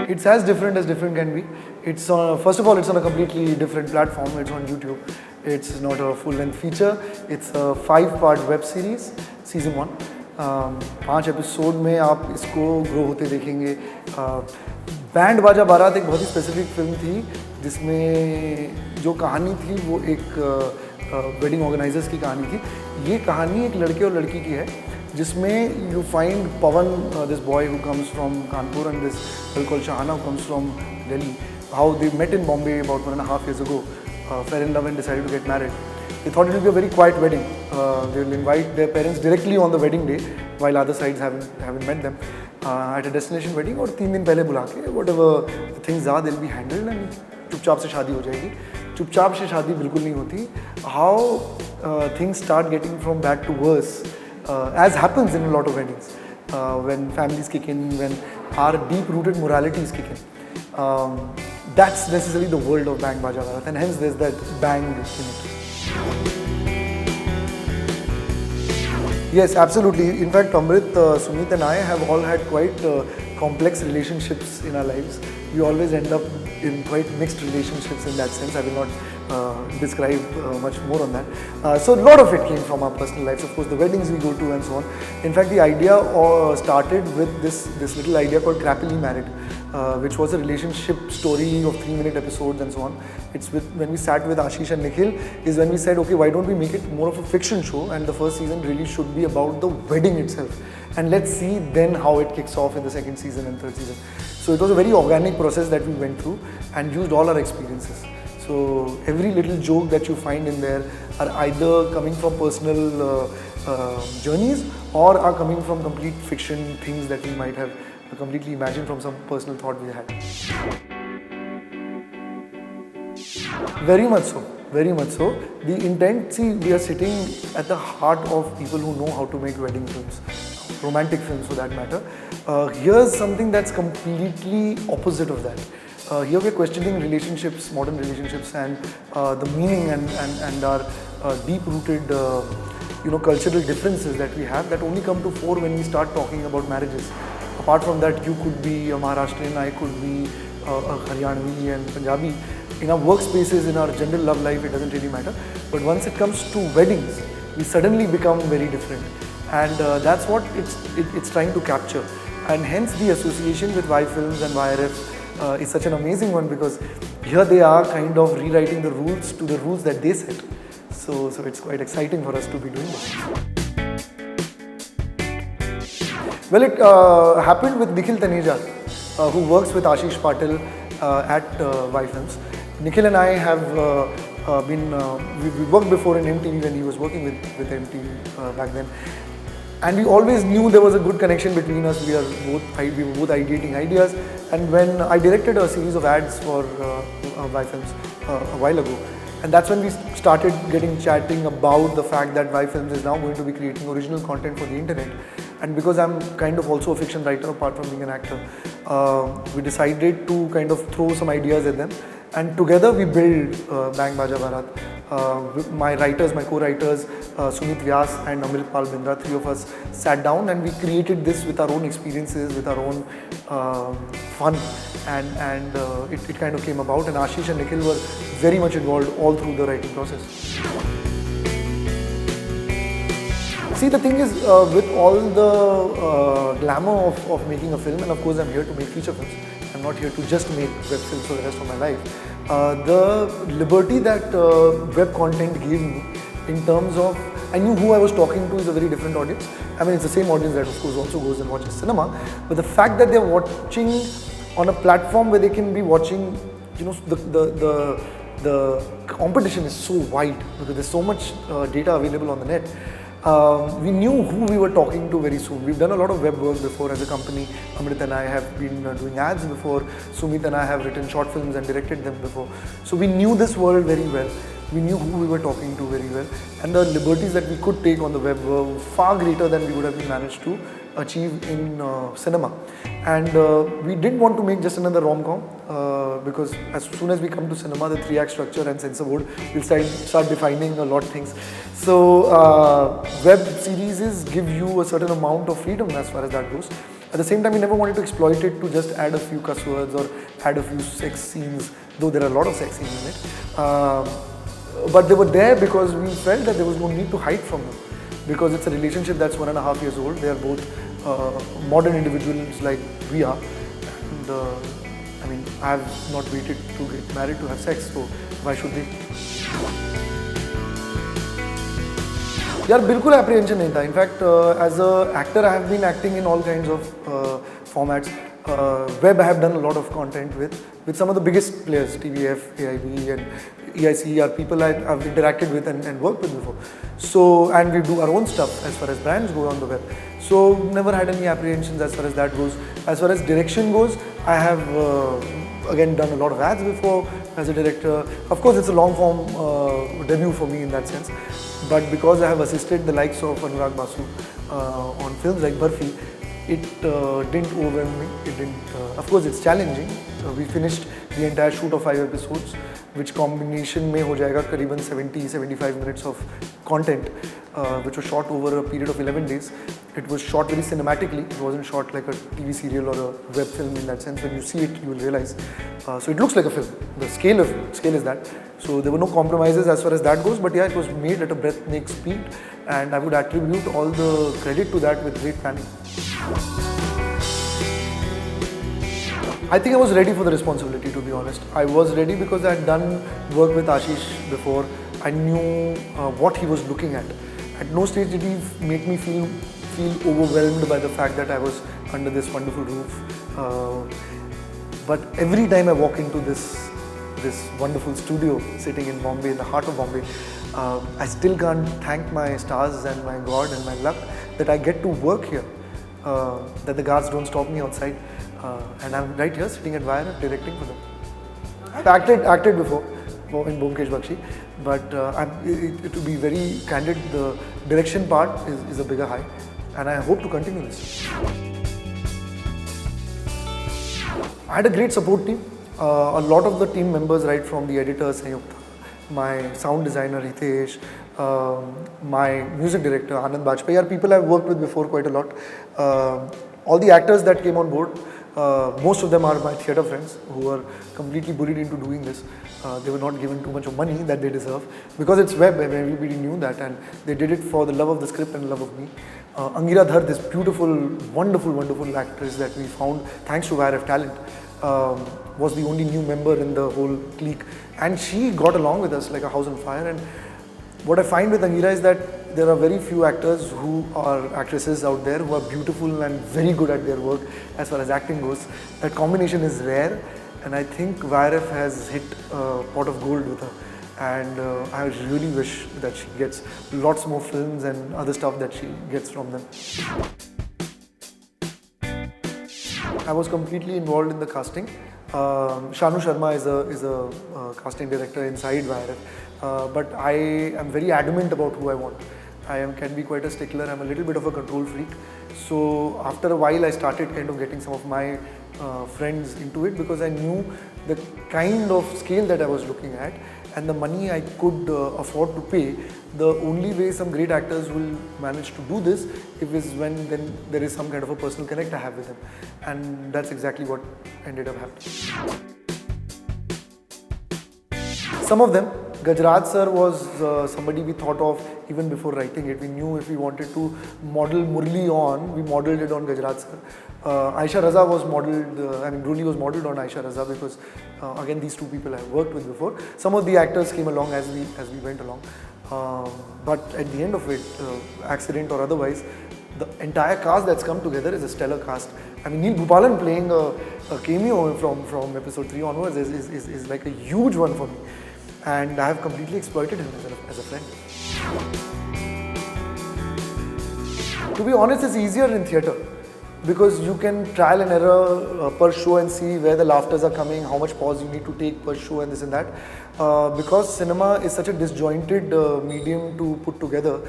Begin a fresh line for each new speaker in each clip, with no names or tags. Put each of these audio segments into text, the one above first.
It's as different can be. It's on, first of all, it's on a completely different platform. It's on YouTube. It's not a full-length feature. It's a 5-part web series, season 1. 5 episode में आप इसको grow होते देखेंगे. Band बाजा बारात एक बहुत ही specific film थी जिसमें जो कहानी थी वो एक वेडिंग ऑर्गेनाइजर्स की कहानी थी. ये कहानी एक लड़के और लड़की की है जिसमें you find Pavan, this boy who comes from Kanpur, and this girl called Shahana who comes from Delhi. How they met in Bombay about 1.5 years ago, fell in love and decided to get married. They thought it would be a very quiet wedding. They will invite their parents directly on the wedding day, while other sides haven't met them, at a destination wedding. और 3 दिन पहले बुला के whatever things are, they'll be handled and चुपचाप से शादी हो जाएगी. चुपचाप से शादी बिल्कुल नहीं होती. How things start getting from bad to worse, as happens in a lot of weddings, when families kick in, when our deep-rooted moralities kick in. That's necessarily the world of Bang Baaja Baraat, and hence there's that bang in it. Yes, absolutely. In fact, Amrit, Sumit and I have all had quite complex relationships in our lives. We always end up in quite mixed relationships in that sense. I will not describe much more on that. So a lot of it came from our personal lives. Of course, the weddings we go to and so on. In fact, the idea started with this little idea called Crappily Married, which was a relationship story of 3-minute episodes and so on. It's when we sat with Ashish and Nikhil, is when we said, okay, why don't we make it more of a fiction show, and the first season really should be about the wedding itself, and let's see then how it kicks off in the second season and third season. So it was a very organic process that we went through and used all our experiences. So every little joke that you find in there are either coming from personal journeys or are coming from complete fiction, things that we might have completely imagined from some personal thought we had. Very much so, very much so. The intent, see, we are sitting at the heart of people who know how to make wedding films, romantic films for that matter. Here's something that's completely opposite of that. Here we're questioning relationships, modern relationships, and the meaning and our deep-rooted cultural differences that we have that only come to fore when we start talking about marriages. Apart from that, you could be a Maharashtrian, I could be a Haryanvi and Punjabi. In our workspaces, in our general love life, it doesn't really matter. But once it comes to weddings, we suddenly become very different. And that's what it's trying to capture. And hence the association with Y Films and YRF is such an amazing one, because here they are kind of rewriting the rules to the rules that they set. So it's quite exciting for us to be doing this. Well, it happened with Nikhil Taneja, who works with Ashish Patil at Y Films. Nikhil and I have we worked before in MTV when he was working with MTV back then. And we always knew there was a good connection between us. We were both ideating ideas. And when I directed a series of ads for Y Films a while ago, and that's when we started chatting about the fact that Y Films is now going to be creating original content for the internet. And because I'm kind of also a fiction writer apart from being an actor, we decided to kind of throw some ideas at them. And together we built Bang Baaja Baraat. My writers, my co-writers, Sumit Vyas and Amrit Pal Bindra, 3 of us sat down and we created this with our own experiences, with our own fun, and it kind of came about. And Ashish and Nikhil were very much involved all through the writing process. See, the thing is, with all the glamour of making a film, and of course I'm here to make feature films, I'm not here to just make web films for the rest of my life. The liberty that web content gave me in terms of, I knew who I was talking to is a very different audience. I mean, it's the same audience that of course also goes and watches cinema, but the fact that they're watching on a platform where they can be watching, the competition is so wide because there's so much data available on the net. We knew who we were talking to very soon. We've done a lot of web work before as a company. Amrit and I have been doing ads before. Sumit and I have written short films and directed them before. So we knew this world very well. We knew who we were talking to very well. And the liberties that we could take on the web were far greater than we would have managed to achieve in cinema. And we didn't want to make just another rom-com because as soon as we come to cinema, the 3-act structure and censor board will start defining a lot of things. So web series give you a certain amount of freedom as far as that goes. At the same time, we never wanted to exploit it to just add a few cuss words or add a few sex scenes, though there are a lot of sex scenes in it. But they were there because we felt that there was no need to hide from them, because it's a relationship that's 1.5 years old. They are both modern individuals like we are, and I mean, I have not waited to get married to have sex, so why should they? यार बिल्कुल apprehension नहीं था. In fact, as an actor, I have been acting in all kinds of formats. Web, I have done a lot of content with some of the biggest players, TVF, AIB, and EIC are people I've interacted with and worked with before. So, and we do our own stuff as far as brands go on the web. So, never had any apprehensions as far as that goes. As far as direction goes, I have again done a lot of ads before as a director. Of course, it's a long form debut for me in that sense. But because I have assisted the likes of Anurag Basu on films like Barfi, it didn't overwhelm me. It didn't. Of course, it's challenging. We finished the entire shoot of 5 episodes, which combination में हो जाएगा करीबन 70-75 minutes of content, which was shot over a period of 11 days. It was shot very cinematically. It wasn't shot like a TV serial or a web film in that sense. When you see it, you will realize. So it looks like a film. The scale is that. So there were no compromises as far as that goes. But yeah, it was made at a breathtaking speed, and I would attribute all the credit to that with great planning. I think I was ready for the responsibility, to be honest. I was ready because I had done work with Ashish before. I knew what he was looking at. At no stage did he make me feel overwhelmed by the fact that I was under this wonderful roof. But every time I walk into this wonderful studio sitting in Bombay, in the heart of Bombay, I still can't thank my stars and my God and my luck that I get to work here. That the guards don't stop me outside, and I'm right here sitting at Wire directing for them. I've acted before in Bomkesh Bakshi, but to be very candid, the direction part is a bigger high, and I hope to continue this. I had a great support team. A lot of the team members, right from the editor Sanyukta, my sound designer Hitesh, my music director Anand are people I've worked with before quite a lot. All the actors that came on board, most of them are my theatre friends who were completely bullied into doing this. They were not given too much of money that they deserve because it's web and everybody knew that, and they did it for the love of the script and love of me. Angira Dhar, this beautiful, wonderful actress that we found thanks to YRF Talent, was the only new member in the whole clique, and she got along with us like a house on fire. And what I find with Angira is that there are very few actors who are actresses out there who are beautiful and very good at their work as far as acting goes. That combination is rare, and I think YRF has hit a pot of gold with her. And I really wish that she gets lots more films and other stuff that she gets from them. I was completely involved in the casting. Shanu Sharma is a casting director inside YRF, but I am very adamant about who I want. I can be quite a stickler. I'm a little bit of a control freak. So after a while, I started kind of getting some of my friends into it because I knew the kind of scale that I was looking at and the money I could afford to pay. The only way some great actors will manage to do this is when then there is some kind of a personal connect I have with them, and that's exactly what ended up happening. Some of them, Gajraj sir was somebody we thought of even before writing it. We knew if we wanted to model Murli on, we modeled it on Gajraj sir. Aisha Raza was modeled, Bruli was modeled on Aisha Raza because again these two people I have worked with before. Some of the actors came along as we went along. But at the end of it, accident or otherwise, the entire cast that's come together is a stellar cast. I mean, Neil Bhupalan playing a cameo from episode 3 onwards is like a huge one for me. And I have completely exploited him as a friend. To be honest, it's easier in theatre because you can trial and error per show and see where the laughters are coming, how much pause you need to take per show and this and that. Because cinema is such a disjointed medium to put together,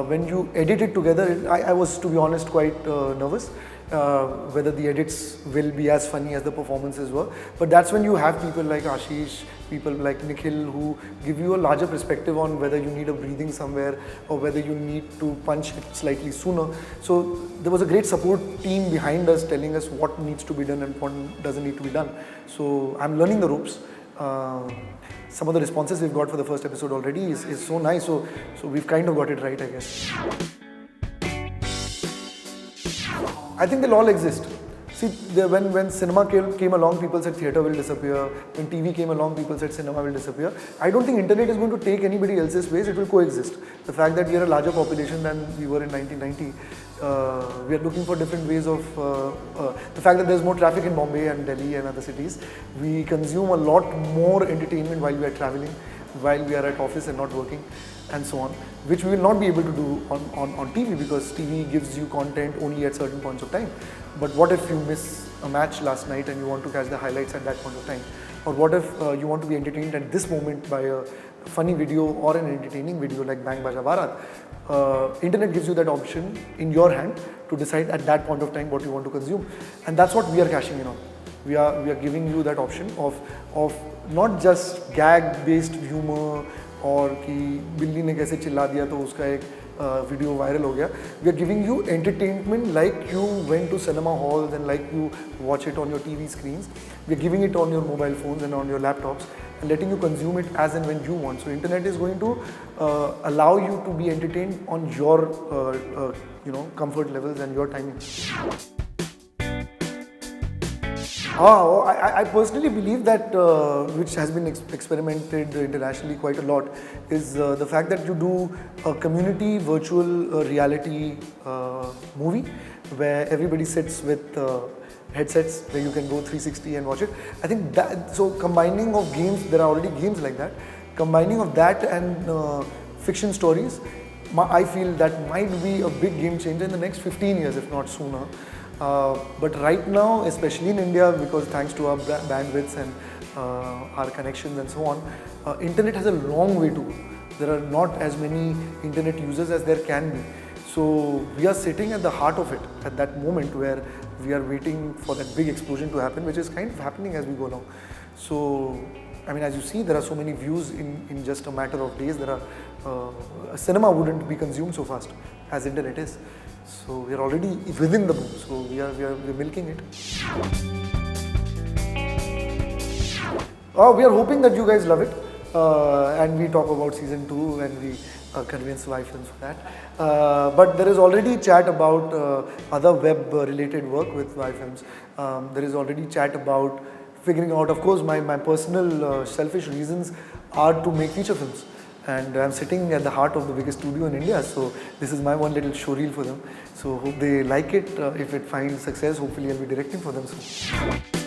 when you edit it together, I was, to be honest, quite nervous. whether the edits will be as funny as the performances were. But that's when you have people like Ashish, people like Nikhil, who give you a larger perspective on whether you need a breathing somewhere or whether you need to punch it slightly sooner. So there was a great support team behind us telling us what needs to be done and what doesn't need to be done. So I'm learning the ropes. Some of the responses we've got for the first episode already is so nice. So we've kind of got it right, I guess. I think they'll all exist. See, when cinema came along, people said theatre will disappear. When TV came along, people said cinema will disappear. I don't think internet is going to take anybody else's place. It will coexist. The fact that we are a larger population than we were in 1990, we are looking for different ways of, the fact that there's more traffic in Bombay and Delhi and other cities, we consume a lot more entertainment while we are traveling, while we are at office and not working, and so on, which we will not be able to do on TV, because TV gives you content only at certain points of time. But what if you miss a match last night and you want to catch the highlights at that point of time? Or what if you want to be entertained at this moment by a funny video or an entertaining video like Baaja, Baraat? Internet gives you that option in your hand to decide at that point of time what you want to consume. And that's what we are cashing in on. We are giving you that option of not just gag based humor और कि बिल्ली ने कैसे चिल्ला दिया तो उसका एक वीडियो वायरल हो गया. We are giving you entertainment like you went to cinema halls and like you watch it on your TV screens. We are giving it on your mobile phones and on your laptops and letting you consume it as and when you want. So internet is going to allow you to be entertained on your comfort levels and your timing. I personally believe that, which has been experimented internationally quite a lot, is the fact that you do a community virtual reality movie where everybody sits with headsets where you can go 360 and watch it. I think that, so combining of games, there are already games like that, combining of that and fiction stories, I feel that might be a big game changer in the next 15 years, if not sooner. But right now, especially in India, because thanks to our bandwidths and our connections and so on, internet has a long way to go. There are not as many internet users as there can be. So we are sitting at the heart of it at that moment where we are waiting for that big explosion to happen, which is kind of happening as we go along. So, I mean, as you see, there are so many views in just a matter of days. There are cinema wouldn't be consumed so fast as internet is. So we are already within the boom. So we're milking it. We are hoping that you guys love it, and we talk about season 2 and we convince Y Films for that. But there is already chat about other web-related work with Y Films. There is already chat about figuring out. Of course, my personal selfish reasons are to make feature films. And I'm sitting at the heart of the biggest studio in India, so this is my one little showreel for them. So hope they like it. If it finds success, hopefully I'll be directing for them soon.